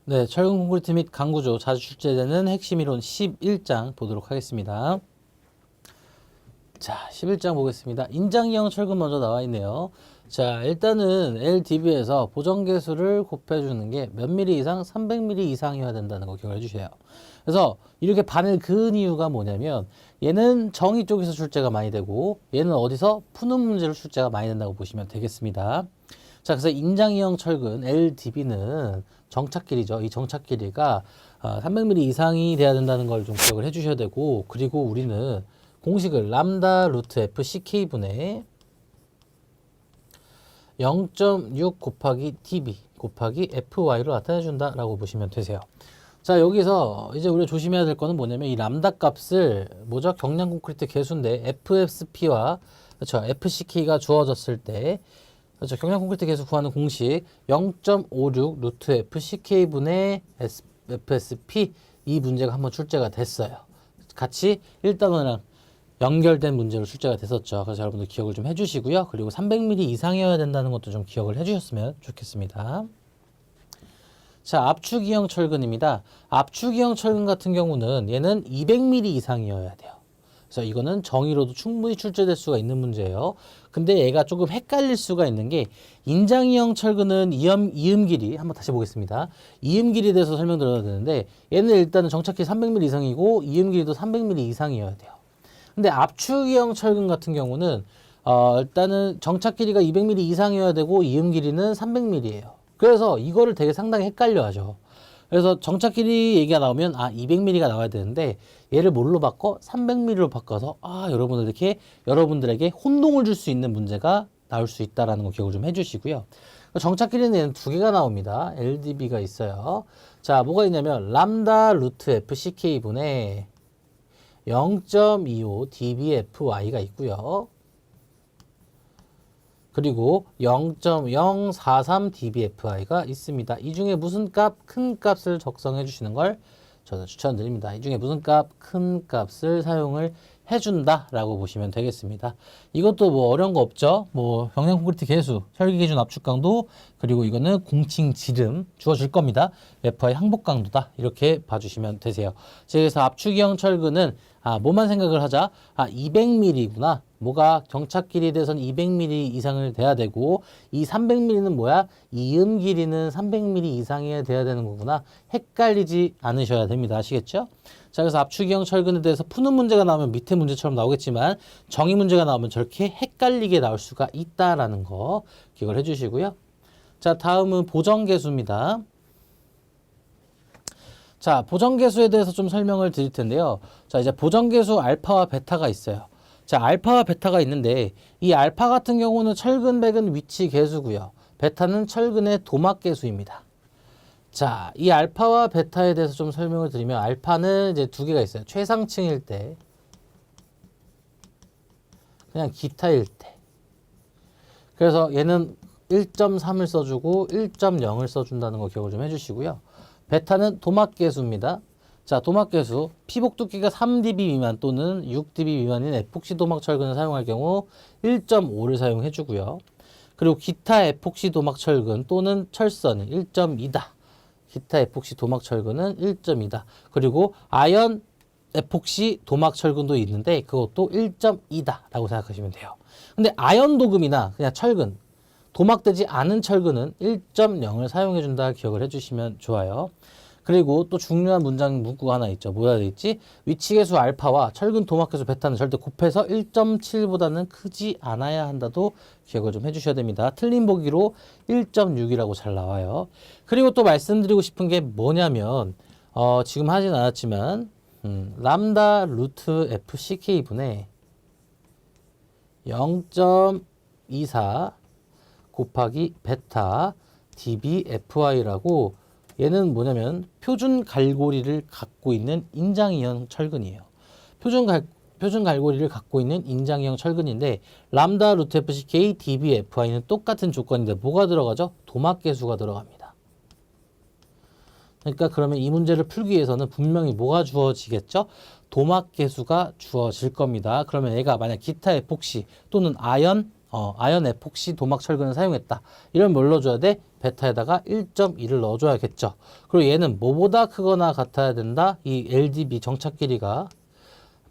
네, 철근 콘크리트 및 강구조 자주 출제되는 핵심 이론 11장 보도록 하겠습니다. 자, 11장 보겠습니다. 인장이형 철근 먼저 나와 있네요. 자, 일단은 LDB에서 보정계수를 곱해주는 게 몇 미리 이상? 300mm 이상이어야 된다는 거 기억해 주세요. 그래서 이렇게 반을 그은 이유가 뭐냐면 얘는 정의 쪽에서 출제가 많이 되고 얘는 어디서? 푸는 문제로 출제가 많이 된다고 보시면 되겠습니다. 자, 그래서 인장이형 철근 LDB는 정착 길이죠. 이 정착 길이가 300mm 이상이 돼야 된다는 걸 좀 기억을 해 주셔야 되고, 그리고 우리는 공식을 람다 루트 FCK분의 0.6 곱하기 DB 곱하기 FY로 나타내준다 라고 보시면 되세요. 자, 여기서 이제 우리가 조심해야 될 거는 뭐냐면 이 람다 값을 뭐죠? 경량 콘크리트 개수인데 FSP와 그렇죠? FCK가 주어졌을 때 그렇죠? 경량 콘크리트 개수 구하는 공식 0.56 루트 FCK분의 FSP 이 문제가 한번 출제가 됐어요. 같이 1단원이랑 연결된 문제로 출제가 됐었죠. 그래서 여러분들 기억을 좀 해주시고요. 그리고 300mm 이상이어야 된다는 것도 좀 기억을 해주셨으면 좋겠습니다. 자, 압축이형 철근입니다. 압축이형 철근 같은 경우는 얘는 200mm 이상이어야 돼요. 그래서 이거는 정의로도 충분히 출제될 수가 있는 문제예요. 근데 얘가 조금 헷갈릴 수가 있는 게 인장이형 철근은 이음 길이 한번 다시 보겠습니다. 이음 길이에 대해서 설명드려야 되는데 얘는 일단은 정착 길이 300mm 이상이고 이음 길이도 300mm 이상이어야 돼요. 근데 압축이형 철근 같은 경우는 일단은 정착 길이가 200mm 이상이어야 되고 이음 길이는 300mm예요. 그래서 이거를 되게 상당히 헷갈려 하죠. 그래서 정착 길이 얘기가 나오면 200mm가 나와야 되는데 얘를 뭘로 바꿔? 300mm로 바꿔서 여러분들에게 혼동을 줄 수 있는 문제가 나올 수 있다라는 거 기억을 좀 해주시고요. 정착 길이는 두 개가 나옵니다. LDB가 있어요. 자, 뭐가 있냐면 람다 루트 FCK 분의 0.25 dBFY가 있고요. 그리고 0.043 dBFI가 있습니다. 이 중에 무슨 값, 큰 값을 적성해 주시는 걸 저는 추천드립니다. 이 중에 무슨 값, 큰 값을 사용을 해준다라고 보시면 되겠습니다. 이것도 뭐 어려운 거 없죠. 뭐 경량 콘크리트 개수, 설계 기준 압축 강도, 그리고 이거는 공칭 지름 주어질 겁니다. FI 항복 강도다. 이렇게 봐주시면 되세요. 그래서 압축형 철근은 뭐만 생각을 하자. 200mm구나. 뭐가 정착 길이에 대해서는 200mm 이상을 돼야 되고 이 300mm는 뭐야? 이음 길이는 300mm 이상이어야 돼야 되는 거구나. 헷갈리지 않으셔야 됩니다. 아시겠죠? 자, 그래서 압축형 철근에 대해서 푸는 문제가 나오면 밑에 문제처럼 나오겠지만 정의 문제가 나오면 저렇게 헷갈리게 나올 수가 있다라는 거 기억을 해주시고요. 자, 다음은 보정계수입니다. 자, 보정계수에 대해서 좀 설명을 드릴 텐데요. 자, 이제 보정계수 알파와 베타가 있어요. 자, 알파와 베타가 있는데 이 알파 같은 경우는 철근 백은 위치 계수고요. 베타는 철근의 도막 계수입니다. 자, 이 알파와 베타에 대해서 좀 설명을 드리면 알파는 이제 두 개가 있어요. 최상층일 때, 그냥 기타일 때. 그래서 얘는 1.3을 써주고 1.0을 써준다는 거 기억을 좀 해주시고요. 베타는 도막계수입니다. 자, 도막계수 피복 두께가 3dB 미만 또는 6dB 미만인 에폭시 도막 철근을 사용할 경우 1.5를 사용해 주고요. 그리고 기타 에폭시 도막 철근 또는 철선은 1.2다. 기타 에폭시 도막 철근은 1.2다. 그리고 아연 에폭시 도막 철근도 있는데 그것도 1.2다 라고 생각하시면 돼요. 근데 아연 도금이나 그냥 철근, 도막되지 않은 철근은 1.0을 사용해 준다 기억을 해주시면 좋아요. 그리고 또 중요한 문장 문구가 하나 있죠. 뭐야 되겠지? 위치계수 알파와 철근 도막계수 베타는 절대 곱해서 1.7보다는 크지 않아야 한다도 기억을 좀 해주셔야 됩니다. 틀린 보기로 1.6이라고 잘 나와요. 그리고 또 말씀드리고 싶은 게 뭐냐면 지금 하진 않았지만 람다 루트 FCK 분의 0.24 곱하기 베타 dBFI라고 얘는 뭐냐면 표준 갈고리를 갖고 있는 인장이형 철근이에요. 표준 갈고리를 갖고 있는 인장이형 철근인데 람다 루트 FCK dBFI는 똑같은 조건인데 뭐가 들어가죠? 도막계수가 들어갑니다. 그러니까 그러면 이 문제를 풀기 위해서는 분명히 뭐가 주어지겠죠? 도막 계수가 주어질 겁니다. 그러면 얘가 만약 기타 에폭시 또는 아연 에폭시 도막 철근을 사용했다. 이러면 뭘 넣어줘야 돼? 베타에다가 1.2를 넣어줘야겠죠. 그리고 얘는 뭐보다 크거나 같아야 된다. 이 LDB 정착 길이가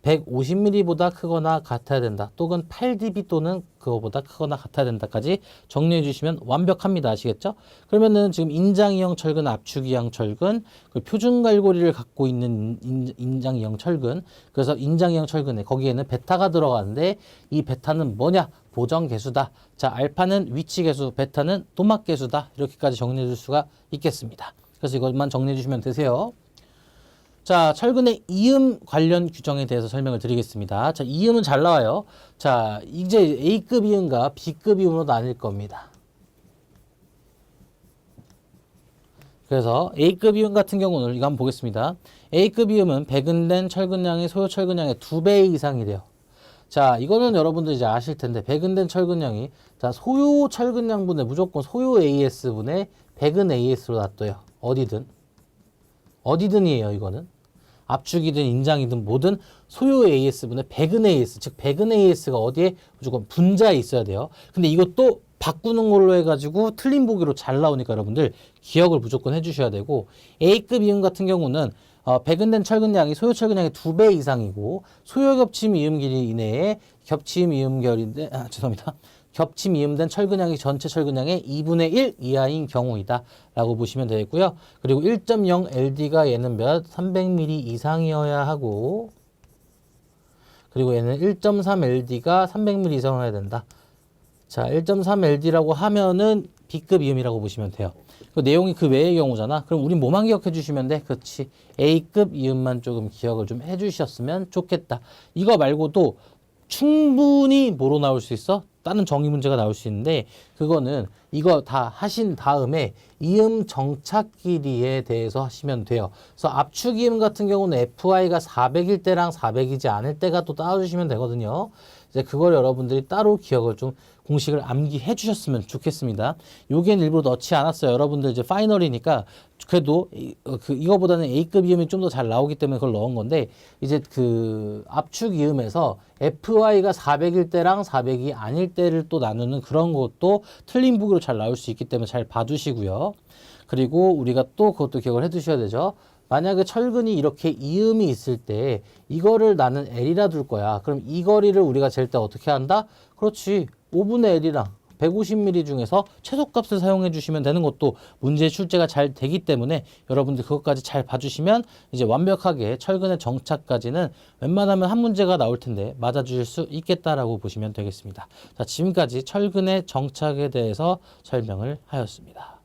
150mm보다 크거나 같아야 된다. 또는 8dB 또는 그거보다 크거나 같아야 된다까지 정리해 주시면 완벽합니다. 아시겠죠? 그러면은 지금 인장이형 철근, 압축이형 철근, 그 표준 갈고리를 갖고 있는 인장이형 철근. 그래서 인장이형 철근에 거기에는 베타가 들어가는데 이 베타는 뭐냐? 보정 계수다. 자, 알파는 위치 계수, 베타는 도막 계수다. 이렇게까지 정리해 줄 수가 있겠습니다. 그래서 이것만 정리해 주시면 되세요. 자, 철근의 이음 관련 규정에 대해서 설명을 드리겠습니다. 자, 이음은 잘 나와요. 자, 이제 A급 이음과 B급 이음으로 나뉠 겁니다. 그래서 A급 이음 같은 경우는 이거 한번 보겠습니다. A급 이음은 배근된 철근량이 소요 철근량의 2배 이상이 돼요. 자, 이거는 여러분들 이제 아실 텐데, 배근된 철근량이, 자, 소요 철근량분의 무조건 소요 AS분의 배근 AS로 놔둬요. 어디든이에요, 이거는. 압축이든 인장이든 뭐든 소요 AS분의 배근 AS, 즉 배근 AS가 어디에 무조건 분자에 있어야 돼요. 근데 이것도 바꾸는 걸로 해가지고 틀린 보기로 잘 나오니까 여러분들 기억을 무조건 해주셔야 되고, A급 이음 같은 경우는 배근된 철근량이 소요 철근량의 2배 이상이고, 소요 겹침 이음 길이 이내에 겹침 이음결인데, 죄송합니다. 겹침 이음된 철근량이 전체 철근량의 2분의 1 이하인 경우이다 라고 보시면 되겠고요. 그리고 1.0 LD가 얘는 몇? 300mm 이상이어야 하고, 그리고 얘는 1.3 LD가 300mm 이상이어야 된다. 자, 1.3 LD라고 하면은 B급 이음이라고 보시면 돼요. 그 내용이 그 외의 경우잖아. 그럼 우린 뭐만 기억해 주시면 돼? 그렇지. A급 이음만 조금 기억을 좀 해 주셨으면 좋겠다. 이거 말고도 충분히 뭐로 나올 수 있어? 다른 정의 문제가 나올 수 있는데, 그거는 이거 다 하신 다음에 이음 정착 길이에 대해서 하시면 돼요. 그래서 압축 이음 같은 경우는 FI가 400일 때랑 400이지 않을 때가 또 따라주시면 되거든요. 이제 그걸 여러분들이 따로 기억을 좀 공식을 암기해 주셨으면 좋겠습니다. 요게는 일부러 넣지 않았어요. 여러분들 이제 파이널이니까 그래도 이거보다는 A급 이음이 좀 더 잘 나오기 때문에 그걸 넣은 건데, 이제 그 압축 이음에서 FI가 400일 때랑 400이 아닐 때를 또 나누는 그런 것도 틀린 보기로 잘 나올 수 있기 때문에 잘 봐주시고요. 그리고 우리가 또 그것도 기억을 해 두셔야 되죠. 만약에 철근이 이렇게 이음이 있을 때 이거를 나는 L이라 둘 거야. 그럼 이 거리를 우리가 잴 때 어떻게 한다? 그렇지. 5분의 L이랑 150mm 중에서 최소값을 사용해 주시면 되는 것도 문제 출제가 잘 되기 때문에 여러분들 그것까지 잘 봐주시면 이제 완벽하게 철근의 정착까지는 웬만하면 한 문제가 나올 텐데 맞아주실 수 있겠다라고 보시면 되겠습니다. 자, 지금까지 철근의 정착에 대해서 설명을 하였습니다.